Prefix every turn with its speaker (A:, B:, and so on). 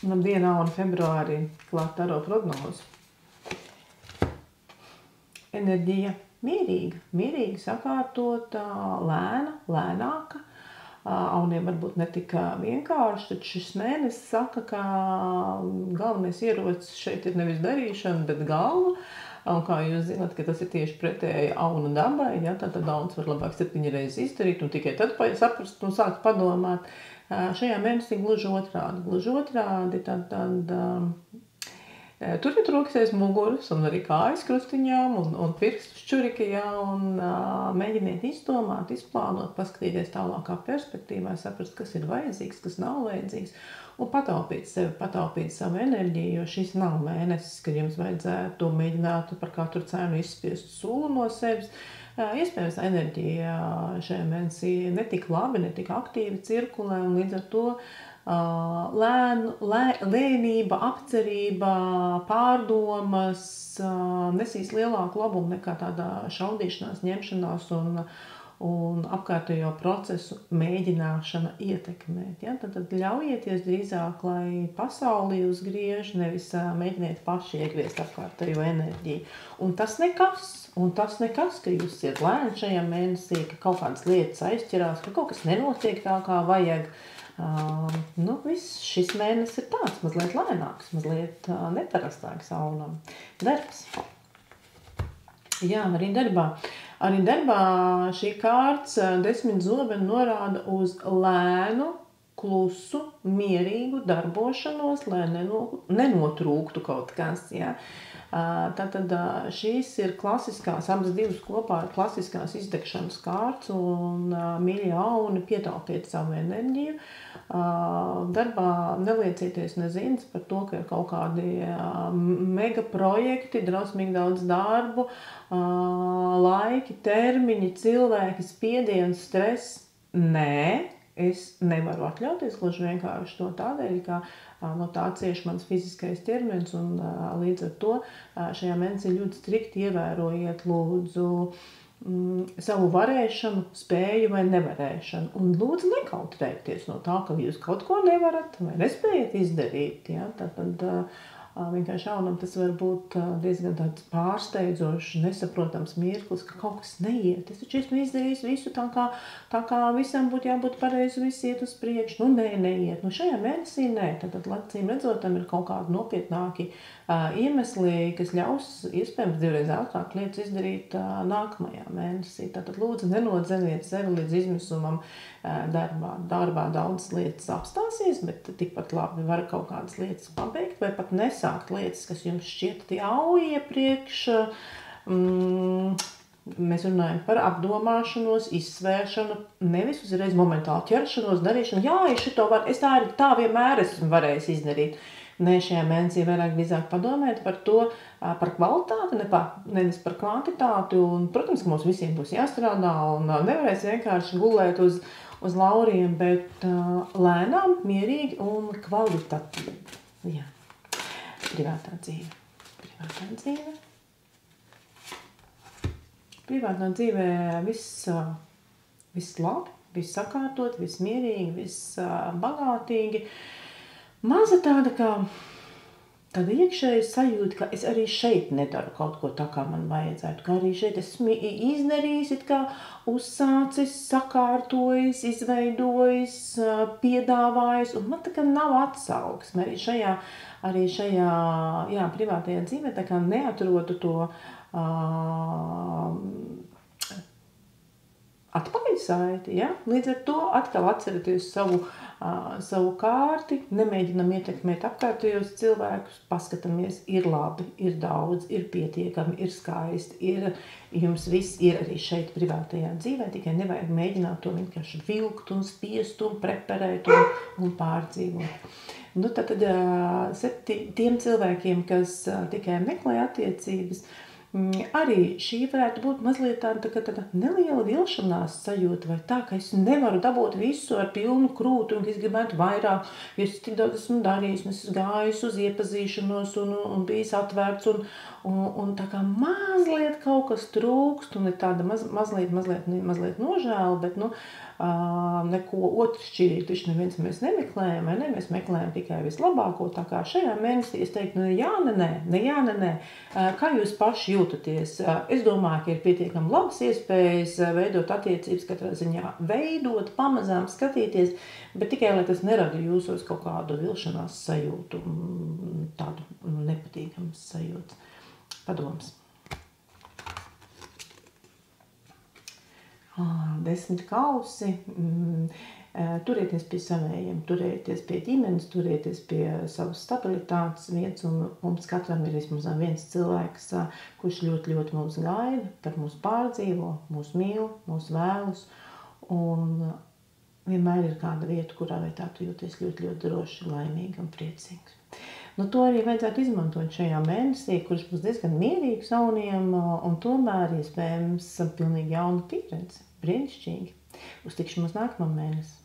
A: Labdien, un februārī klāt taro prognozi. Enerģija mierīga, sakārtota, lēnāka. Auniem varbūt netika vienkārši, tad šis mēnesis saka, ka galvenais ierocis šeit ir nevis darīšana, bet galva. Un kā jūs zināt, ka tas ir tieši pretēji auna dabai, ja, tad auns var labāk 7 reizes izdarīt un tikai tad saprast un sākt padomāt. Šajā mēnesī gluži otrādi, turiet rokas aiz muguras un arī kājas krustiņām un pirkstus čurikajā un mēģiniet izdomāt, izplānot, paskatīties tālākā perspektīvā, saprast, kas ir vajadzīgs, kas nav vajadzīgs un pataupīt sevi, pataupīt savu enerģiju, jo šis nav mēnesis, kad jums vajadzētu mēģināt par katru cenu izspiest sulu no sevis. Iespējams, enerģija šajā mēnesī netik labi, netik aktīvi cirkulē un līdz ar to lēnība, apcerība, pārdomas nesīs lielāku labumu nekā tādā šaudīšanās, ņemšanās un apkārtējo procesu mēģināšana ietekmēt. Ja? Tad ļaujieties drīzāk, lai pasauli jūs griež, nevis mēģiniet paši iegriezt apkārtējo enerģiju. Un tas nekas, ka jūs iet lēni šajā mēnesī, ka kaut kādas lietas aizķirās, ka kaut kas nenotiek tā, kā vajag. Viss šis mēnesis ir tāds, mazliet lēnāks, mazliet neparastāks aunam. Darbs. Jā, arī darbā šī kārts 10 zobeni norāda uz lēnu, klusu, mierīgu darbošanos, lai nenotrūktu kaut kas. Ja? Tātad šīs ir klasiskās, abas divas kopā ir klasiskās izdegšanas kārts un mīļie auni, pietaupiet savu enerģiju. Darbā neliecieties neziņas par to, ka ir kaut kādi mega projekti, drausmīgi daudz darbu, laiki, termiņi, cilvēki, spiediens, stress. Nē, es nevaru atļauties gluži vienkārši to tādēļ, ka no tā cieš mans fiziskais ķermenis un līdz ar to šajā mēnesī ļoti strikti ievērojiet lūdzu savu varēšanu, spēju vai nevarēšanu. Un lūdzu nekautrēties no tā, ka jūs kaut ko nevarat vai nespējat izdarīt. Ja? Tad vienkārši aunam tas var būt diezgan tāds pārsteidzošs, nesaprotams mirklis, ka kaut kas neiet. Es taču esmu izdarījis visu tā kā visam būtu jābūt pareizi, viss iet uz priekšu. Neiet. Šajā mēnesī nē. Tad acīm redzotam ir kaut kādi nopietnāki iemesli, kas ļaus iespējams 2 reizes ātrāk lietas izdarīt nākamajā mēnesī. Tātad lūdzu nenodzeniet sevi līdz izmisumam darbā. Darbā daudzas lietas apstāsies, bet tikpat labi var kaut kādas lietas pabeigt vai pat nesākt lietas, kas jums šķiet jau iepriekš. Mēs runājam par apdomāšanos, izsvēršanu, nevis uzreiz momentāli ķeršanos, darīšanu. Jā, es tā vienmēr esmu varējis izdarīt. Nē, šajā mēnesī vairāk drīzāk padomēt par to, par kvalitāti, nevis par kvantitāti. Un, protams, ka mums visiem būs jāstrādā un nevarēs vienkārši gulēt uz lauriem, bet lēnām, mierīgi un kvalitatīvi. Jā. Privātā dzīve. Privātā dzīvē viss labi, viss sakārtot, viss mierīgi, viss bagātīgi. Maza tāda iekšēja sajūta, ka es arī šeit nedaru kaut ko tā, kā man vajadzētu, ka arī šeit esmu izdarījis, kā uzsācis, sakārtojis, izveidojis, piedāvājis, un man tā kā nav atsauksme. Arī šajā privātajā dzīvē tā kā neatrodu to atpakaļsaiti, ja? Līdz ar to atkal atceraties savu kārti, nemēģinam ietekmēt apkārtējos cilvēkus, paskatāmies, ir labi, ir daudz, ir pietiekami, ir skaisti, jums viss ir arī šeit privātajā dzīvē, tikai nevajag mēģināt to vienkārši vilkt un spiest un preparēt un pārdzīvot. Tad tiem cilvēkiem, kas tikai meklē attiecības, arī šī varētu būt mazliet tāda neliela vilšanās sajūta vai tā, ka es nevaru dabūt visu ar pilnu krūtu un ka es gribētu vairāk, jo es tik daudz esmu darījis, un es esmu gājis uz iepazīšanos un bijis atvērts un tā kā mazliet kaut kas trūkst un ir tāda mazliet nožēla, bet neko otršķirīgu taču neviens mēs nemeklējam, vai ne? Mēs meklējam tikai vislabāko, tā kā šajā mēnesī es teiktu, nē. Kā jūs paši jūtaties? Es domāju, ka ir pietiekami labas iespējas veidot attiecības, katrā ziņā veidot, pamazām skatīties, bet tikai, lai tas nerada jūsos kaut kādu vilšanās sajūtu, tādu nepatīkamu sajūtu. Padoms. 10 kausi. Turieties pie savējiem, turieties pie ģimenes, turieties pie savas stabilitātes vietas, un mums katram ir vismaz viens cilvēks, kurš ļoti, ļoti mūs gaida, par mūs pārdzīvo, mūs mīl, mūs vēlas, un vienmēr ir kāda vieta, kurā vietā tu jūties ļoti, ļoti droši, laimīgi un priecīgs. To arī vajadzētu izmantot šajā mēnesī, kurš būs diezgan mierīgs jauniem, un tomēr iespējams pilnīgi jauna pieredze. Brīnišķīgi. Uz tikšanos nākamā mēnesi.